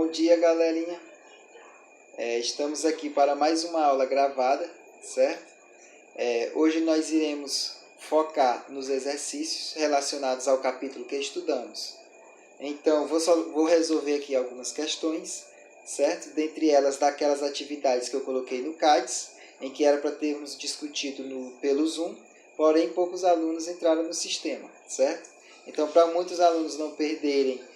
Bom dia, galerinha. Estamos aqui para mais uma aula gravada, certo? Hoje nós iremos focar nos exercícios relacionados ao capítulo que estudamos. Então, vou resolver aqui algumas questões, certo? Dentre elas, daquelas atividades que eu coloquei no CADES, em que era para termos discutido pelo Zoom, porém poucos alunos entraram no sistema, certo? Então, para muitos alunos não perderem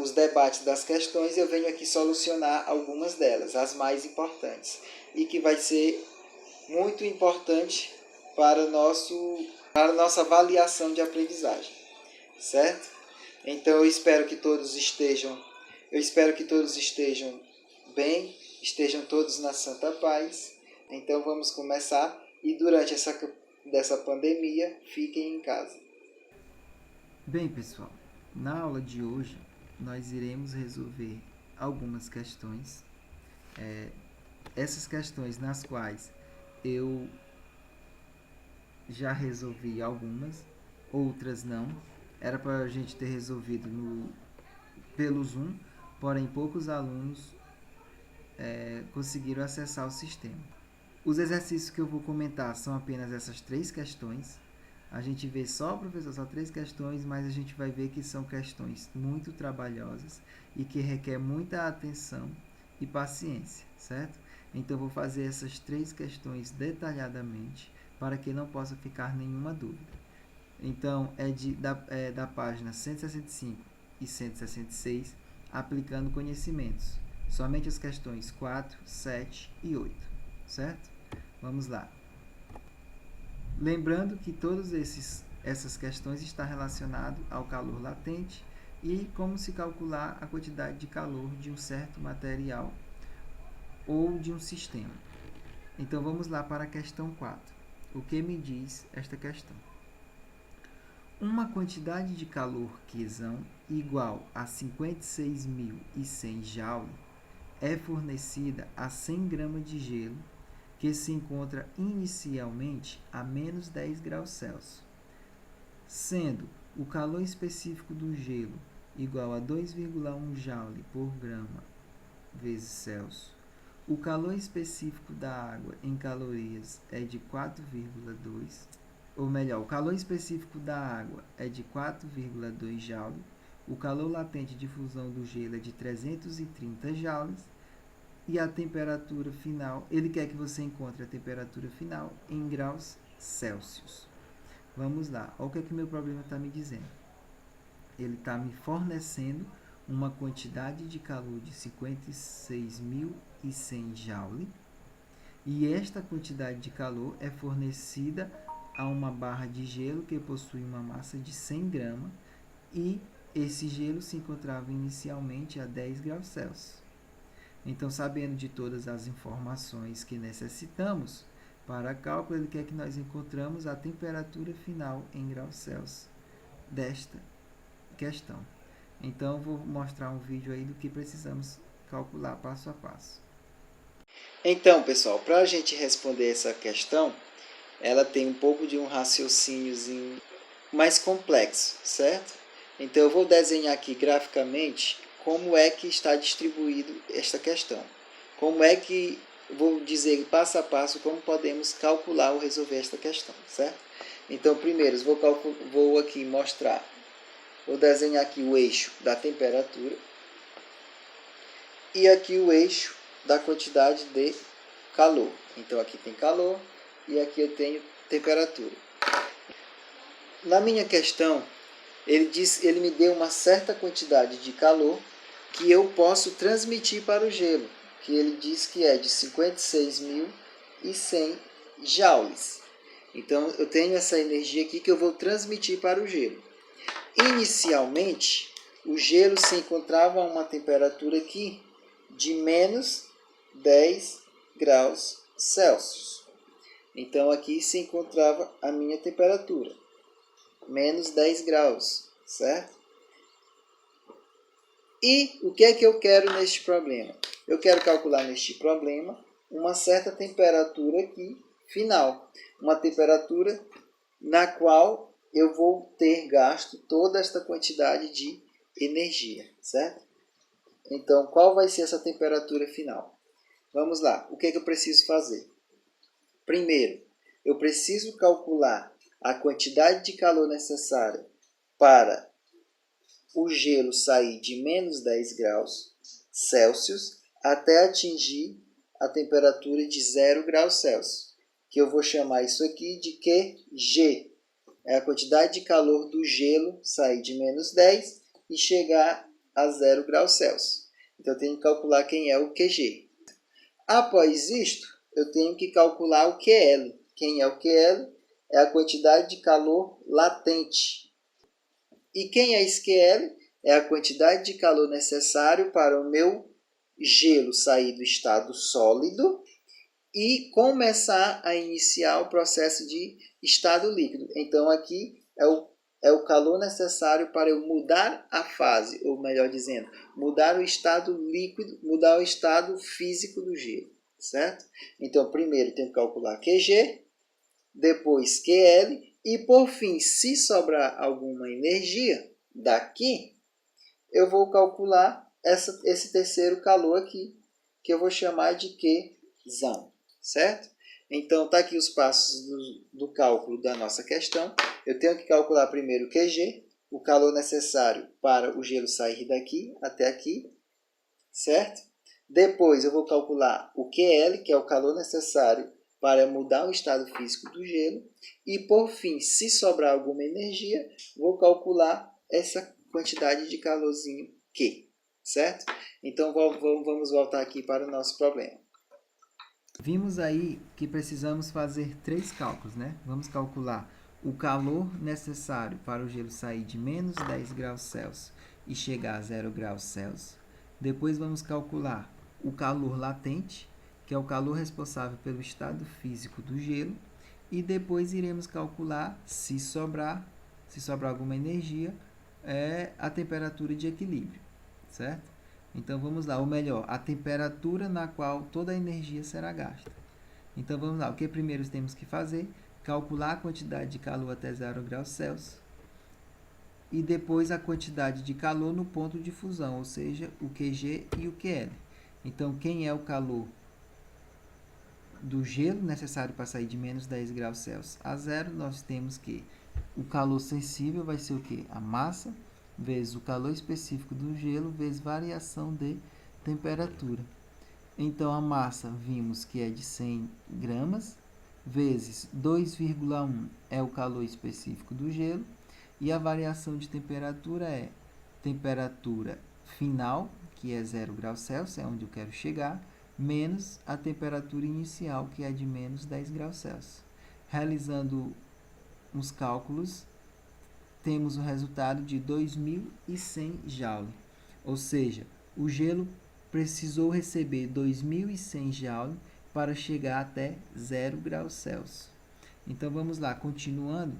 os debates das questões, eu venho aqui solucionar algumas delas, as mais importantes, e que vai ser muito importante para a nossa avaliação de aprendizagem, certo? Então eu espero que todos estejam bem, estejam todos na santa paz. Então vamos começar, e durante dessa pandemia, fiquem em casa. Bem, pessoal, na aula de hoje nós iremos resolver algumas questões, essas questões nas quais eu já resolvi algumas, outras não. Era para a gente ter resolvido pelo Zoom, porém poucos alunos conseguiram acessar o sistema. Os exercícios que eu vou comentar são apenas essas 3 questões. A gente vê só, professor, só 3 questões, mas a gente vai ver que são questões muito trabalhosas e que requer muita atenção e paciência, certo? Então, vou fazer essas 3 questões detalhadamente para que não possa ficar nenhuma dúvida. Então, da página 165 e 166, aplicando conhecimentos. Somente as questões 4, 7 e 8, certo? Vamos lá. Lembrando que todas essas questões estão relacionadas ao calor latente e como se calcular a quantidade de calor de um certo material ou de um sistema. Então, vamos lá para a questão 4. O que me diz esta questão? Uma quantidade de calor Qzão igual a 56.100 Joule é fornecida a 100 gramas de gelo que se encontra inicialmente a menos 10 graus Celsius, sendo o calor específico do gelo igual a 2,1 Joule por grama vezes Celsius. O calor específico da água em calorias é de 4,2, ou melhor, o calor específico da água é de 4,2 Joule, o calor latente de fusão do gelo é de 330 joules, e a temperatura final, ele quer que você encontre a temperatura final em graus Celsius. Vamos lá, olha o que é que meu problema está me dizendo. Ele está me fornecendo uma quantidade de calor de 56.100 Joule, e esta quantidade de calor é fornecida a uma barra de gelo que possui uma massa de 100 gramas, e esse gelo se encontrava inicialmente a 10 graus Celsius. Então, sabendo de todas as informações que necessitamos para cálculo, ele quer que nós encontramos a temperatura final em graus Celsius desta questão. Então, vou mostrar um vídeo aí do que precisamos calcular passo a passo. Então, pessoal, para a gente responder essa questão, ela tem um pouco de um raciocíniozinho mais complexo, certo? Então, eu vou desenhar aqui graficamente como é que está distribuído esta questão. Como é que, vou dizer passo a passo como podemos calcular ou resolver esta questão, certo? Então, primeiro, vou aqui mostrar, vou desenhar aqui o eixo da temperatura e aqui o eixo da quantidade de calor. Então, aqui tem calor e aqui eu tenho temperatura. Na minha questão, ele me deu uma certa quantidade de calor que eu posso transmitir para o gelo, que ele diz que é de 56.100 joules. Então, eu tenho essa energia aqui que eu vou transmitir para o gelo. Inicialmente, o gelo se encontrava a uma temperatura aqui de menos 10 graus Celsius. Então, aqui se encontrava a minha temperatura, menos 10 graus, certo? E o que é que eu quero neste problema? Eu quero calcular neste problema uma certa temperatura aqui, final. Uma temperatura na qual eu vou ter gasto toda esta quantidade de energia, certo? Então, qual vai ser essa temperatura final? Vamos lá, o que eu preciso fazer? Primeiro, eu preciso calcular a quantidade de calor necessária para o gelo sair de menos 10 graus Celsius até atingir a temperatura de 0 graus Celsius, que eu vou chamar isso aqui de QG. É a quantidade de calor do gelo sair de menos 10 e chegar a 0 graus Celsius. Então, eu tenho que calcular quem é o QG. Após isto, eu tenho que calcular o QL. Quem é o QL? É a quantidade de calor latente. E quem é esse QL? É a quantidade de calor necessário para o meu gelo sair do estado sólido e começar a iniciar o processo de estado líquido. Então, aqui é o calor necessário para eu mudar a fase, ou melhor dizendo, mudar o estado líquido, mudar o estado físico do gelo, certo? Então, primeiro eu tenho que calcular QG, depois QL, e por fim, se sobrar alguma energia daqui, eu vou calcular esse terceiro calor aqui, que eu vou chamar de Qzão, certo? Então, está aqui os passos do cálculo da nossa questão. Eu tenho que calcular primeiro o QG, o calor necessário para o gelo sair daqui até aqui, certo? Depois, eu vou calcular o QL, que é o calor necessário para mudar o estado físico do gelo. E, por fim, se sobrar alguma energia, vou calcular essa quantidade de calorzinho Q, certo? Então, vamos voltar aqui para o nosso problema. Vimos aí que precisamos fazer 3 cálculos, né? Vamos calcular o calor necessário para o gelo sair de menos 10 graus Celsius e chegar a 0 graus Celsius. Depois vamos calcular o calor latente, que é o calor responsável pelo estado físico do gelo. E depois iremos calcular, se sobrar alguma energia, a temperatura de equilíbrio, certo? Então, vamos lá, ou melhor, a temperatura na qual toda a energia será gasta. Então, vamos lá, o que primeiro temos que fazer? Calcular a quantidade de calor até 0 graus Celsius e depois a quantidade de calor no ponto de fusão, ou seja, o QG e o QL. Então, quem é o calor do gelo necessário para sair de menos 10 graus Celsius a 0, nós temos que o calor sensível vai ser o quê? A massa vezes o calor específico do gelo vezes variação de temperatura. Então, a massa vimos que é de 100 gramas, vezes 2,1 é o calor específico do gelo, e a variação de temperatura é temperatura final, que é 0 graus Celsius, é onde eu quero chegar, menos a temperatura inicial, que é de menos 10 graus Celsius. Realizando os cálculos, temos o resultado de 2.100 Joule, ou seja, o gelo precisou receber 2.100 Joule para chegar até 0 graus Celsius. Então, vamos lá, continuando,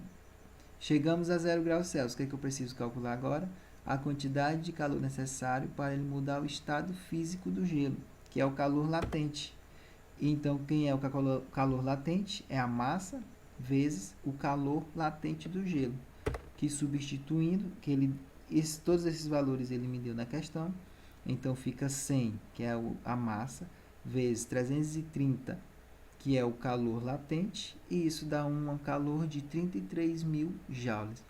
chegamos a 0 graus Celsius, o que é que eu preciso calcular agora? A quantidade de calor necessário para ele mudar o estado físico do gelo, que é o calor latente. Então, quem é o calor latente? É a massa vezes o calor latente do gelo, que substituindo, todos esses valores ele me deu na questão, então fica 100, que é a massa, vezes 330, que é o calor latente, e isso dá um calor de 33.000 joules.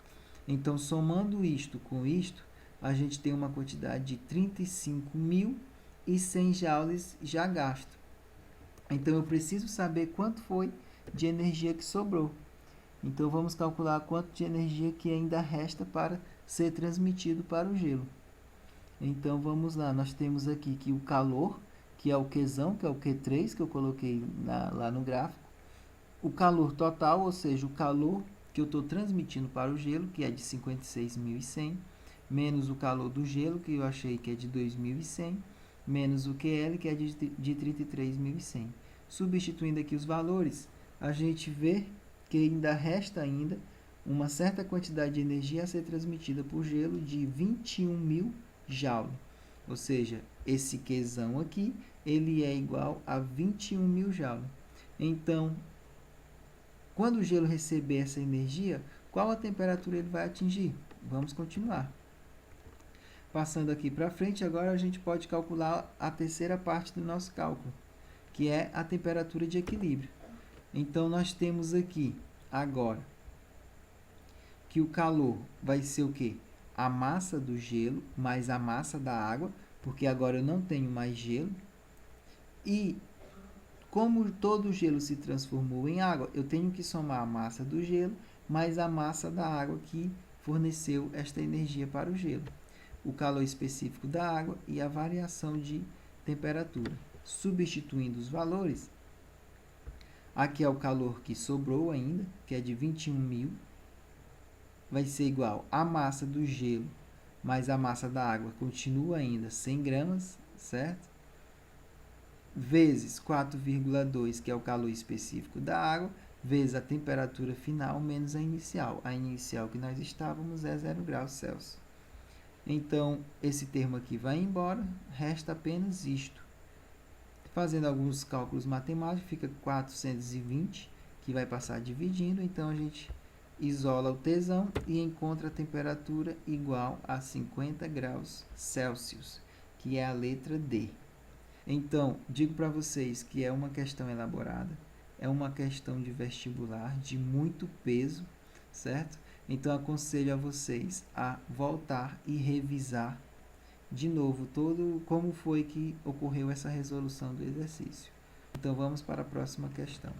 Então, somando isto com isto, a gente tem uma quantidade de 35.100 joules já gasto. Então, eu preciso saber quanto foi de energia que sobrou. Então, vamos calcular quanto de energia que ainda resta para ser transmitido para o gelo. Então, vamos lá. Nós temos aqui que o calor, que é o Qzão, que é o Q3, que eu coloquei lá no gráfico. O calor total, ou seja, o calor que eu estou transmitindo para o gelo, que é de 56.100, menos o calor do gelo, que eu achei que é de 2.100, menos o QL, que é de 33.100. Substituindo aqui os valores, a gente vê que ainda resta uma certa quantidade de energia a ser transmitida por gelo de 21.000 Joule. Ou seja, esse Qzão aqui, ele é igual a 21.000 Joule. Então, quando o gelo receber essa energia, qual a temperatura ele vai atingir? Vamos continuar. passando aqui para frente, agora a gente pode calcular a terceira parte do nosso cálculo, que é a temperatura de equilíbrio. Então, nós temos aqui, agora, que o calor vai ser o quê? A massa do gelo mais a massa da água, porque agora eu não tenho mais gelo. E, como todo o gelo se transformou em água, eu tenho que somar a massa do gelo mais a massa da água que forneceu esta energia para o gelo. O calor específico da água e a variação de temperatura. Substituindo os valores, aqui é o calor que sobrou ainda, que é de 21.000, vai ser igual a massa do gelo mais a massa da água, continua ainda 100 gramas, certo? Vezes 4,2, que é o calor específico da água, vezes a temperatura final menos a inicial. A inicial que nós estávamos é 0 graus Celsius. Então, esse termo aqui vai embora, resta apenas isto. Fazendo alguns cálculos matemáticos, fica 420, que vai passar dividindo, então a gente isola o tesão e encontra a temperatura igual a 50 graus Celsius, que é a letra D. Então, digo para vocês que é uma questão elaborada, é uma questão de vestibular de muito peso, certo? Então, aconselho a vocês a voltar e revisar de novo todo como foi que ocorreu essa resolução do exercício. Então, vamos para a próxima questão.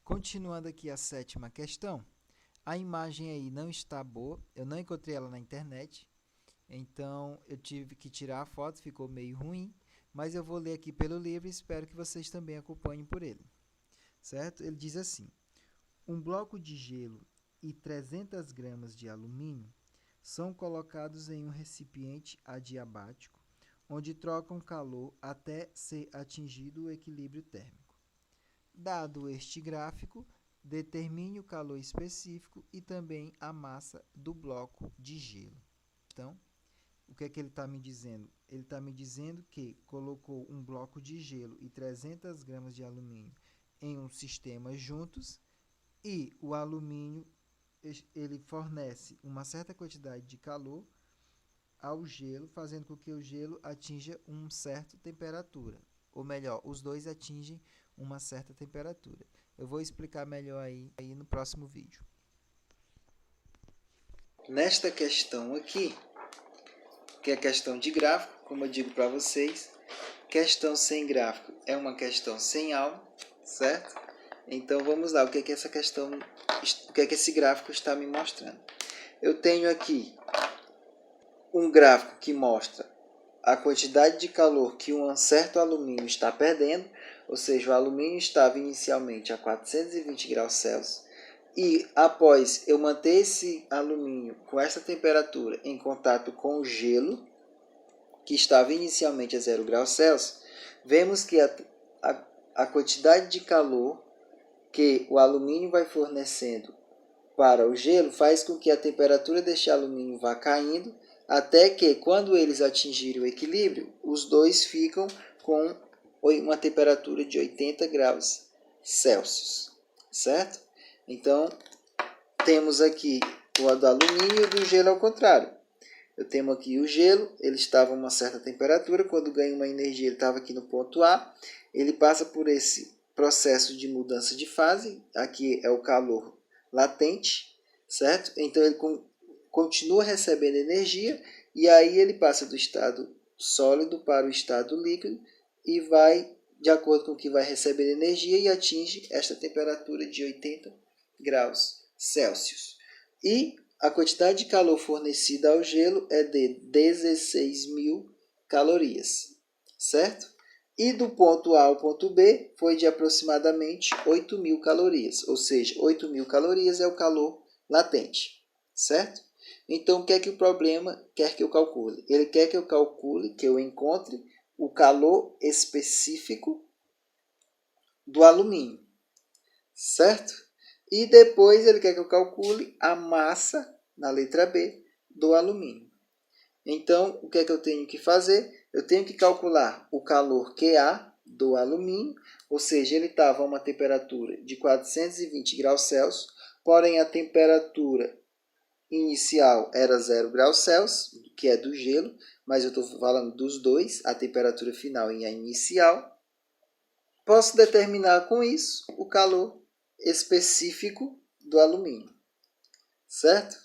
Continuando aqui a sétima questão, a imagem aí não está boa, eu não encontrei ela na internet, então eu tive que tirar a foto, ficou meio ruim, mas eu vou ler aqui pelo livro e espero que vocês também acompanhem por ele, certo? Ele diz assim: um bloco de gelo e 300 gramas de alumínio são colocados em um recipiente adiabático, onde trocam calor até ser atingido o equilíbrio térmico. Dado este gráfico, determine o calor específico e também a massa do bloco de gelo. Então, o que é que ele está me dizendo? Ele está me dizendo que colocou um bloco de gelo e 300 gramas de alumínio em um sistema juntos e o alumínio ele fornece uma certa quantidade de calor ao gelo, fazendo com que o gelo atinja uma certa temperatura. Ou melhor, os dois atingem uma certa temperatura. Eu vou explicar melhor aí no próximo vídeo. Nesta questão aqui, que é a questão de gráfico, como eu digo para vocês, questão sem gráfico é uma questão sem aula, certo? Então vamos lá, o que é que essa questão, o que é que esse gráfico está me mostrando? Eu tenho aqui um gráfico que mostra a quantidade de calor que um certo alumínio está perdendo, ou seja, o alumínio estava inicialmente a 420 graus Celsius, e após eu manter esse alumínio com essa temperatura em contato com o gelo, que estava inicialmente a 0 graus Celsius, vemos que a quantidade de calor que o alumínio vai fornecendo para o gelo faz com que a temperatura deste alumínio vá caindo, até que, quando eles atingirem o equilíbrio, os dois ficam com uma temperatura de 80 graus Celsius, certo? Então, temos aqui o do alumínio e o do gelo ao contrário. Eu tenho aqui o gelo, ele estava a uma certa temperatura, quando ganha uma energia ele estava aqui no ponto A, ele passa por esse processo de mudança de fase, aqui é o calor latente, certo? Então ele continua recebendo energia e aí ele passa do estado sólido para o estado líquido e vai de acordo com o que vai recebendo energia e atinge esta temperatura de 80 graus Celsius. E a quantidade de calor fornecida ao gelo é de 16.000 calorias, certo? E do ponto A ao ponto B foi de aproximadamente 8.000 calorias, ou seja, 8.000 calorias é o calor latente, certo? Então, o que é que o problema quer que eu calcule? Ele quer que eu calcule, que eu encontre o calor específico do alumínio, certo? E depois ele quer que eu calcule a massa, na letra B, do alumínio. Então, o que é que eu tenho que fazer? Eu tenho que calcular o calor QA do alumínio, ou seja, ele estava a uma temperatura de 420 graus Celsius, porém a temperatura inicial era 0 graus Celsius, que é do gelo, mas eu estou falando dos dois, a temperatura final e a inicial. Posso determinar com isso o calor específico do alumínio, certo?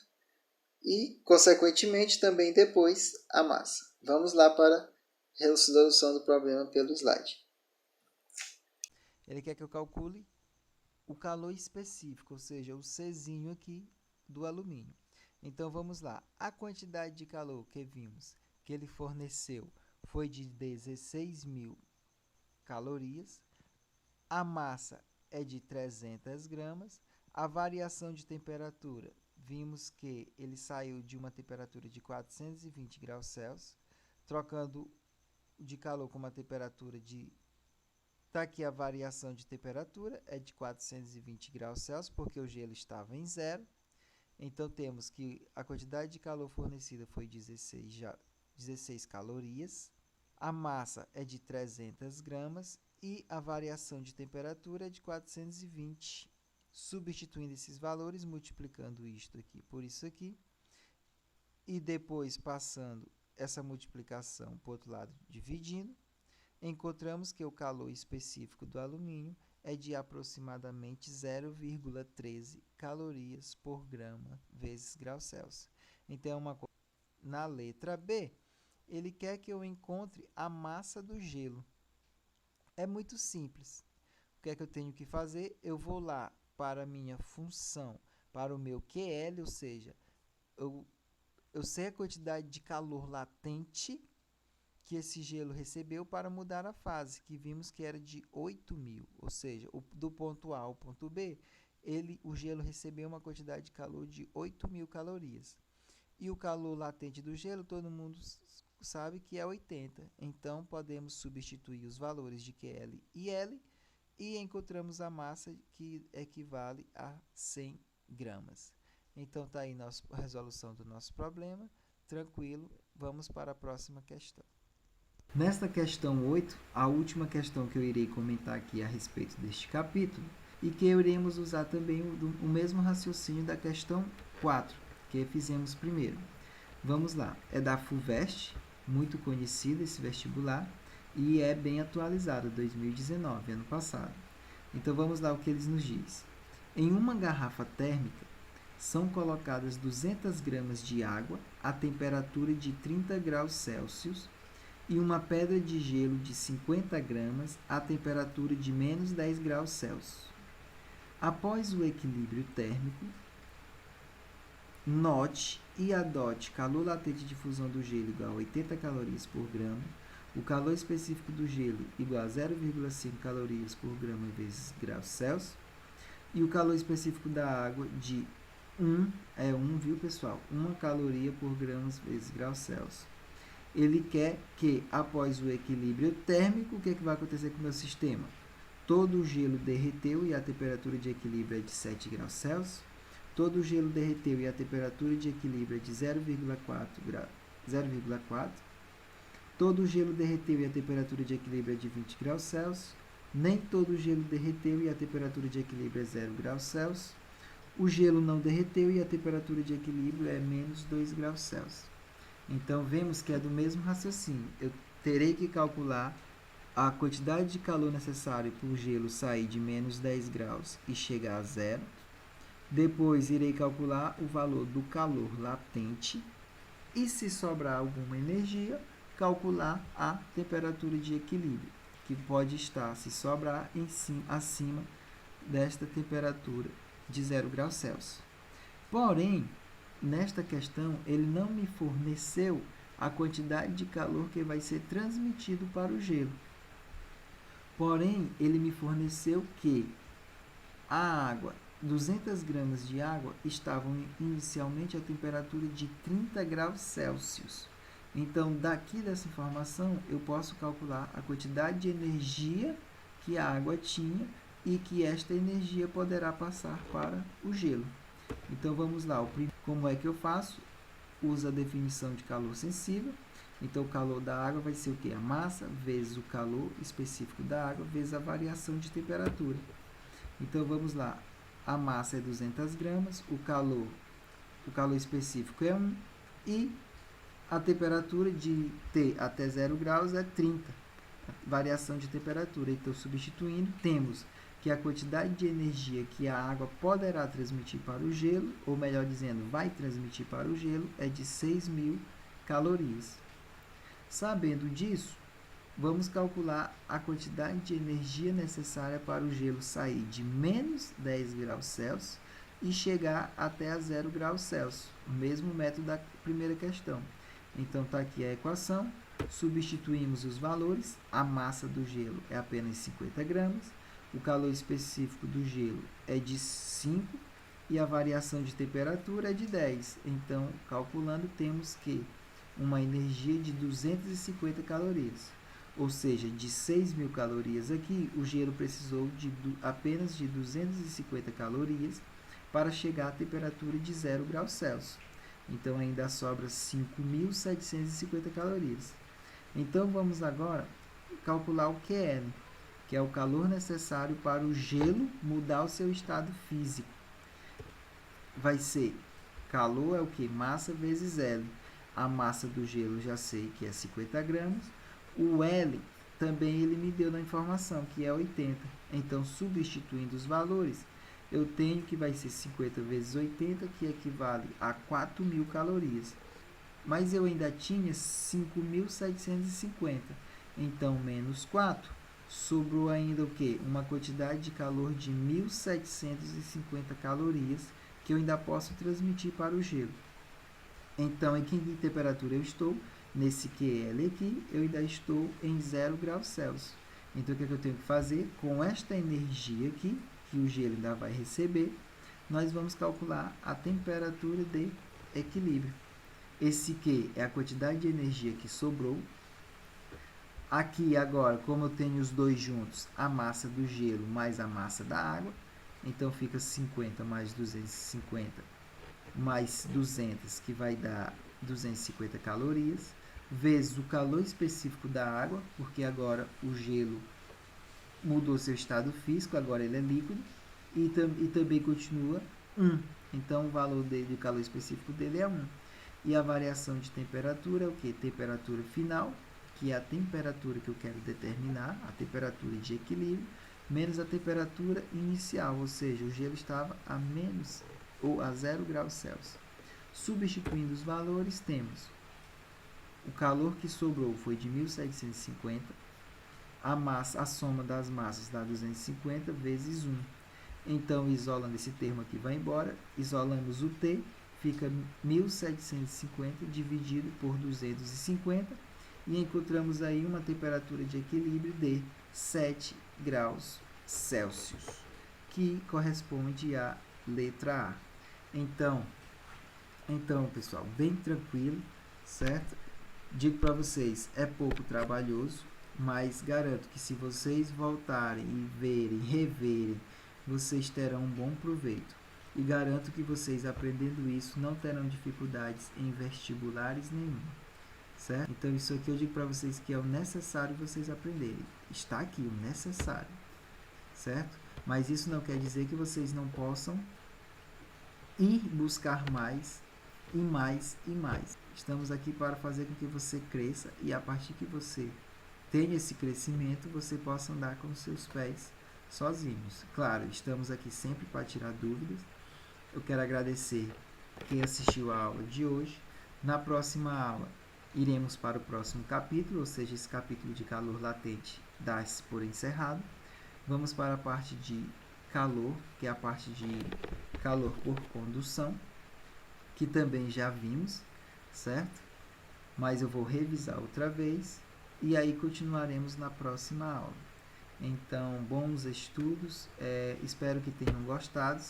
E, consequentemente, também depois a massa. Vamos lá para a resolução do problema pelo slide. Ele quer que eu calcule o calor específico, ou seja, o Czinho aqui do alumínio. Então, vamos lá. A quantidade de calor que vimos que ele forneceu foi de 16.000 calorias. A massa é de 300 gramas. A variação de temperatura, vimos que ele saiu de uma temperatura de 420 graus Celsius, trocando de calor com uma temperatura de... Está aqui a variação de temperatura, é de 420 graus Celsius, porque o gelo estava em zero. Então, temos que a quantidade de calor fornecida foi 16 calorias. A massa é de 300 gramas e a variação de temperatura é de 420. Substituindo esses valores, multiplicando isto aqui por isso aqui, e depois passando essa multiplicação para o outro lado, dividindo, encontramos que o calor específico do alumínio é de aproximadamente 0,13 calorias por grama vezes graus Celsius. Então, na letra B, ele quer que eu encontre a massa do gelo. É muito simples. O que é que eu tenho que fazer? Eu vou lá para a minha função, para o meu QL, ou seja, eu sei a quantidade de calor latente que esse gelo recebeu para mudar a fase, que vimos que era de 8.000, ou seja, do ponto A ao ponto B, o gelo recebeu uma quantidade de calor de 8.000 calorias. E o calor latente do gelo, todo mundo sabe que é 80. Então, podemos substituir os valores de QL e L e encontramos a massa que equivale a 100 gramas. Então, está aí a resolução do nosso problema. Tranquilo, vamos para a próxima questão. Nesta questão 8, a última questão que eu irei comentar aqui a respeito deste capítulo, e que iremos usar também o mesmo raciocínio da questão 4, que fizemos primeiro. Vamos lá, é da FUVEST, muito conhecido esse vestibular, e é bem atualizado, 2019, ano passado. Então, vamos lá o que eles nos diz. Em uma garrafa térmica, são colocadas 200 gramas de água a temperatura de 30 graus Celsius e uma pedra de gelo de 50 gramas a temperatura de menos 10 graus Celsius. Após o equilíbrio térmico, note e adote calor latente de fusão do gelo igual a 80 calorias por grama, o calor específico do gelo igual a 0,5 calorias por grama vezes graus Celsius, e o calor específico da água de 1, viu pessoal? 1 caloria por grama vezes graus Celsius. Ele quer que, após o equilíbrio térmico, o que vai acontecer com o meu sistema? Todo o gelo derreteu e a temperatura de equilíbrio é de 7 graus Celsius. Todo o gelo derreteu e a temperatura de equilíbrio é de 0,4. Todo o gelo derreteu e a temperatura de equilíbrio é de 20 graus Celsius. Nem todo o gelo derreteu e a temperatura de equilíbrio é 0 graus Celsius. O gelo não derreteu e a temperatura de equilíbrio é menos 2 graus Celsius. Então, vemos que é do mesmo raciocínio. Eu terei que calcular a quantidade de calor necessário para o gelo sair de menos 10 graus e chegar a zero. Depois, irei calcular o valor do calor latente. E, se sobrar alguma energia, calcular a temperatura de equilíbrio, que pode estar, se sobrar, acima desta temperatura de 0 graus Celsius. Porém, nesta questão, ele não me forneceu a quantidade de calor que vai ser transmitido para o gelo. Porém, ele me forneceu que a água, 200 gramas de água, estavam inicialmente a temperatura de 30 graus Celsius. Então, daqui dessa informação, eu posso calcular a quantidade de energia que a água tinha e que esta energia poderá passar para o gelo. Então, vamos lá. Como é que eu faço? Uso a definição de calor sensível. Então, o calor da água vai ser o quê? A massa vezes o calor específico da água vezes a variação de temperatura. Então, vamos lá. A massa é 200 gramas, o calor o calor específico é 1 e a temperatura de T até 0 graus é 30, variação de temperatura. Então, substituindo, temos que a quantidade de energia que a água poderá transmitir para o gelo, ou melhor dizendo, vai transmitir para o gelo, é de 6.000 calorias. Sabendo disso, vamos calcular a quantidade de energia necessária para o gelo sair de menos 10 graus Celsius e chegar até a 0 graus Celsius, o mesmo método da primeira questão. Então, está aqui a equação, substituímos os valores, a massa do gelo é apenas 50 gramas, o calor específico do gelo é de 5 e a variação de temperatura é de 10. Então, calculando, temos que uma energia de 250 calorias. Ou seja, de 6.000 calorias aqui, o gelo precisou apenas de 250 calorias para chegar à temperatura de 0 graus Celsius. Então, ainda sobra 5.750 calorias. Então, vamos agora calcular o QL, que é o calor necessário para o gelo mudar o seu estado físico. Vai ser, calor é o que? Massa vezes L. A massa do gelo já sei que é 50 gramas. O L também ele me deu na informação, que é 80. Então, substituindo os valores, eu tenho que vai ser 50 vezes 80, que equivale a 4.000 calorias. Mas eu ainda tinha 5.750. Então, menos 4, sobrou ainda o quê? Uma quantidade de calor de 1.750 calorias, que eu ainda posso transmitir para o gelo. Então, em que temperatura eu estou? Nesse QL aqui, eu ainda estou em 0 graus Celsius. Então, o que eu tenho que fazer? Com esta energia aqui, que o gelo ainda vai receber, nós vamos calcular a temperatura de equilíbrio. Esse Q é a quantidade de energia que sobrou. Aqui agora, como eu tenho os dois juntos, a massa do gelo mais a massa da água, então fica 50 mais 250 mais 200, que vai dar 250 calorias, vezes o calor específico da água, porque agora o gelo mudou seu estado físico, agora ele é líquido, e também continua 1. Então, o valor do calor específico dele é 1. E a variação de temperatura é o que? Temperatura final, que é a temperatura que eu quero determinar, a temperatura de equilíbrio, menos a temperatura inicial, ou seja, o gelo estava a menos ou a 0 graus Celsius. Substituindo os valores, temos o calor que sobrou foi de 1.750, a soma das massas dá 250 vezes 1. Então, isolando esse termo aqui, vai embora, isolamos o T, fica 1.750 dividido por 250 e encontramos aí uma temperatura de equilíbrio de 7 graus Celsius, que corresponde à letra A. Então, pessoal, bem tranquilo, certo? Digo para vocês, é pouco trabalhoso, mas garanto que se vocês voltarem e reverem, vocês terão um bom proveito. E garanto que vocês aprendendo isso não terão dificuldades em vestibulares nenhum, certo? Então, isso aqui eu digo para vocês que é o necessário vocês aprenderem. Está aqui, o necessário, certo? Mas isso não quer dizer que vocês não possam ir buscar mais e mais e mais. Estamos aqui para fazer com que você cresça e a partir que você tenha esse crescimento, você possa andar com os seus pés sozinhos. Claro, estamos aqui sempre para tirar dúvidas. Eu quero agradecer quem assistiu a aula de hoje. Na próxima aula, iremos para o próximo capítulo, ou seja, esse capítulo de calor latente dá-se por encerrado. Vamos para a parte de calor, que é a parte de calor por condução, que também já vimos, certo? Mas eu vou revisar outra vez e aí continuaremos na próxima aula. Então, bons estudos, espero que tenham gostado.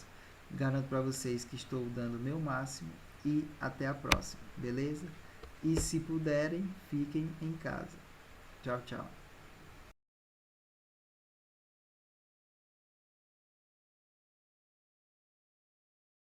Garanto para vocês que estou dando o meu máximo e até a próxima, beleza? E se puderem, fiquem em casa. Tchau, tchau.